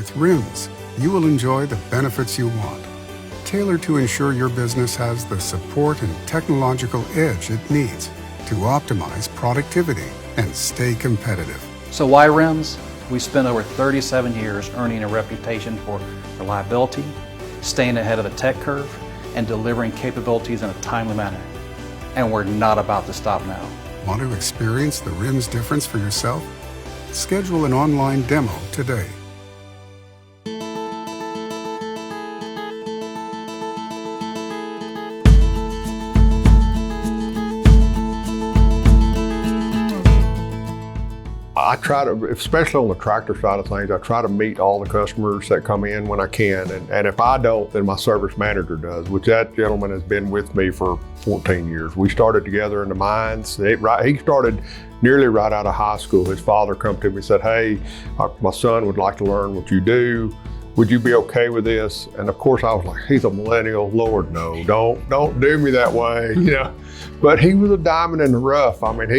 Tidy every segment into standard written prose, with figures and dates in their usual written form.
With rims, you will enjoy the benefits you want, tailored to ensure your business has the support and technological edge it needs to optimize productivity and stay competitive. So why rims? We spent over 37 years earning a reputation for reliability, staying ahead of the tech curve, and delivering capabilities in a timely manner. And we're not about to stop now. Want to experience the rims difference for yourself? Schedule an online demo today. I try to, especially on the tractor side of things, I try to meet all the customers that come in when I can. And if I don't, then my service manager does, which that gentleman has been with me for 14 years. We started together in the mines. He started nearly right out of high school. His father come to me and said, hey, my son would like to learn what you do. Would you be okay with this? And of course I was like, he's a millennial, Lord, no, don't do me that way, you know. But he was a diamond in the rough. I mean,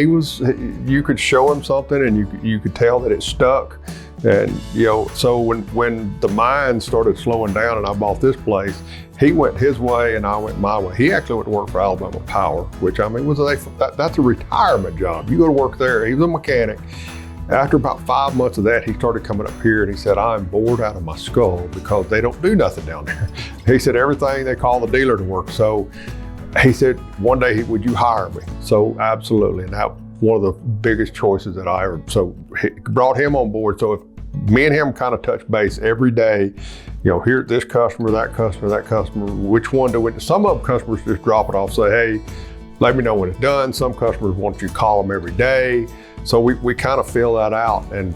you could show him something and you could tell that it stuck. And, you know, so when the mine started slowing down and I bought this place, he went his way and I went my way. He actually went to work for Alabama Power, which I mean, that's a retirement job. You go to work there. He was a mechanic. After about 5 months of that, he started coming up here and he said, I'm bored out of my skull because they don't do nothing down there. He said, everything they call the dealer to work. So he said, one day, would you hire me? So absolutely, and that one of the biggest choices that I ever, so he brought him on board. So if me and him kind of touch base every day, you know, here, this customer, that customer, which one do we, some of them customers just drop it off, say, hey, let me know when it's done. Some customers want you to call them every day. So we kind of fill that out, and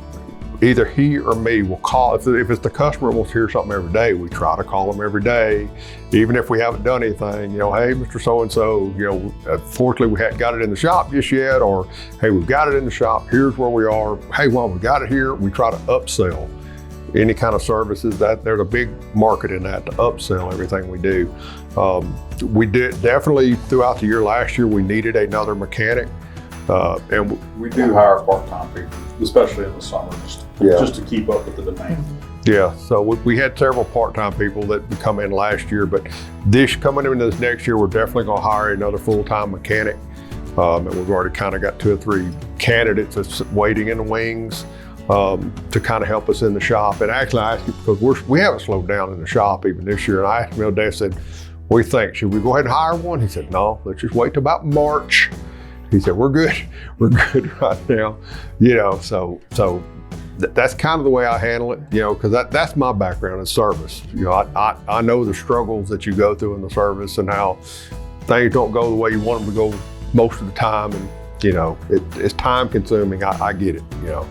either he or me will call. If it's the customer who wants to hear something every day, we try to call them every day, even if we haven't done anything. You know, hey, Mr. So-and-so, you know, fortunately we hadn't got it in the shop just yet, or hey, we've got it in the shop, here's where we are. Hey, well, we got it here. We try to upsell any kind of services. That there's a big market in that, to upsell everything we do. We did definitely throughout the year. Last year we needed another mechanic. And we do hire part-time people, especially in the summer, just to keep up with the demand. Yeah, so we had several part-time people that would come in last year, but coming into this next year, we're definitely going to hire another full-time mechanic. And we've already kind of got 2 or 3 candidates that's waiting in the wings to kind of help us in the shop. And actually, I asked you, because we haven't slowed down in the shop even this year, and I asked him the other day, I said, what do you think? Should we go ahead and hire one? He said, no, let's just wait till about March. He said, we're good right now, you know, so that's kind of the way I handle it, you know, because that's my background in service. You know, I know the struggles that you go through in the service and how things don't go the way you want them to go most of the time, and, you know, it's time consuming. I get it, you know.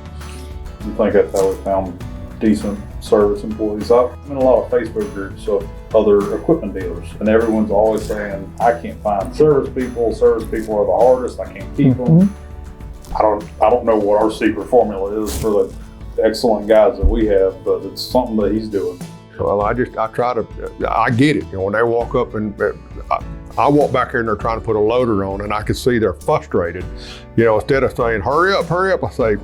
You think that's how we found decent service employees? I'm in a lot of Facebook groups of other equipment dealers, and everyone's always saying, I can't find service people. Service people are the hardest. I can't keep them. I don't know what our secret formula is for the excellent guys that we have, but it's something that he's doing. Well, I get it. You know, when they walk up and I walk back here and they're trying to put a loader on, and I can see they're frustrated. You know, instead of saying, hurry up, I say,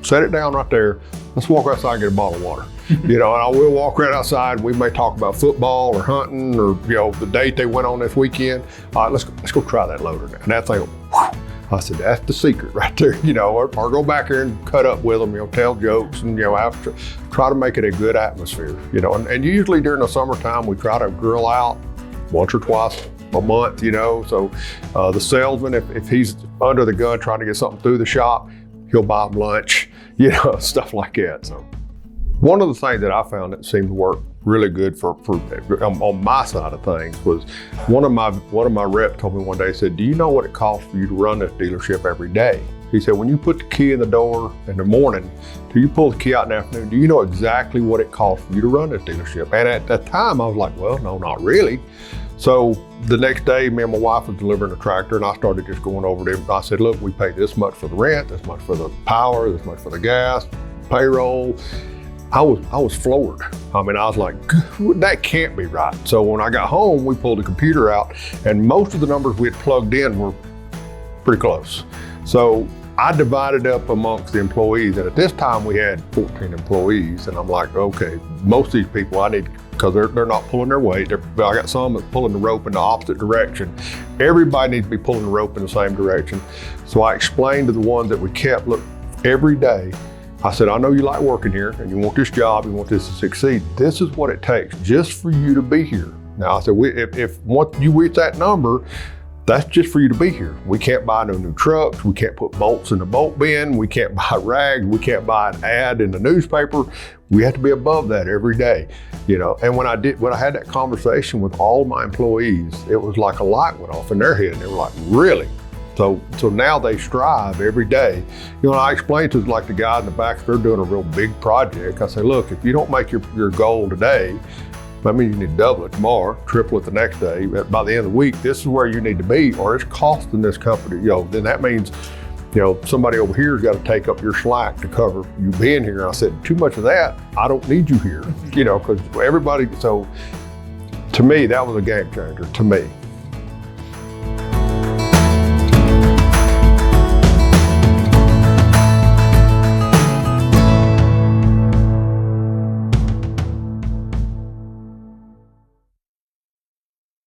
set it down right there. Let's walk outside and get a bottle of water. You know, and I will walk right outside. We may talk about football or hunting or, you know, the date they went on this weekend. All right, let's go try that loader now. And that thing, whew, I said, that's the secret right there, you know, or go back here and cut up with them, you know, tell jokes and, you know, try to make it a good atmosphere, you know. And usually during the summertime, we try to grill out once or twice a month, you know. So the salesman, if he's under the gun trying to get something through the shop, he'll buy them lunch, you know, stuff like that. So one of the things that I found that seemed to work really good for on my side of things was one of my reps told me one day, he said, do you know what it costs for you to run this dealership every day? He said, when you put the key in the door in the morning, till you pull the key out in the afternoon, do you know exactly what it costs for you to run this dealership? And at that time I was like, well, no, not really. So the next day, me and my wife was delivering a tractor, and I started just going over there. I said, look, we pay this much for the rent, this much for the power, this much for the gas, payroll. I was floored. I mean, I was like, that can't be right. So when I got home, we pulled the computer out, and most of the numbers we had plugged in were pretty close. So I divided up amongst the employees, and at this time we had 14 employees, and I'm like, okay, most of these people I need, because they're not pulling their weight. I got some that's pulling the rope in the opposite direction. Everybody needs to be pulling the rope in the same direction. So I explained to the ones that we kept, look, every day, I said, I know you like working here and you want this job, you want this to succeed. This is what it takes just for you to be here. Now I said, if once you reach that number, that's just for you to be here. We can't buy no new trucks. We can't put bolts in the bolt bin. We can't buy rags. We can't buy an ad in the newspaper. We have to be above that every day, you know. And when I had that conversation with all of my employees, it was like a light went off in their head. They were like, really? So now they strive every day. You know, I explained to like the guy in the back, they're doing a real big project. I say, look, if you don't make your goal today, I mean, you need to double it tomorrow, triple it the next day. By the end of the week, this is where you need to be, or it's costing this company, you know, then that means, you know, somebody over here has got to take up your slack to cover you being here. And I said, too much of that, I don't need you here, you know, because everybody, so to me, that was a game changer, to me.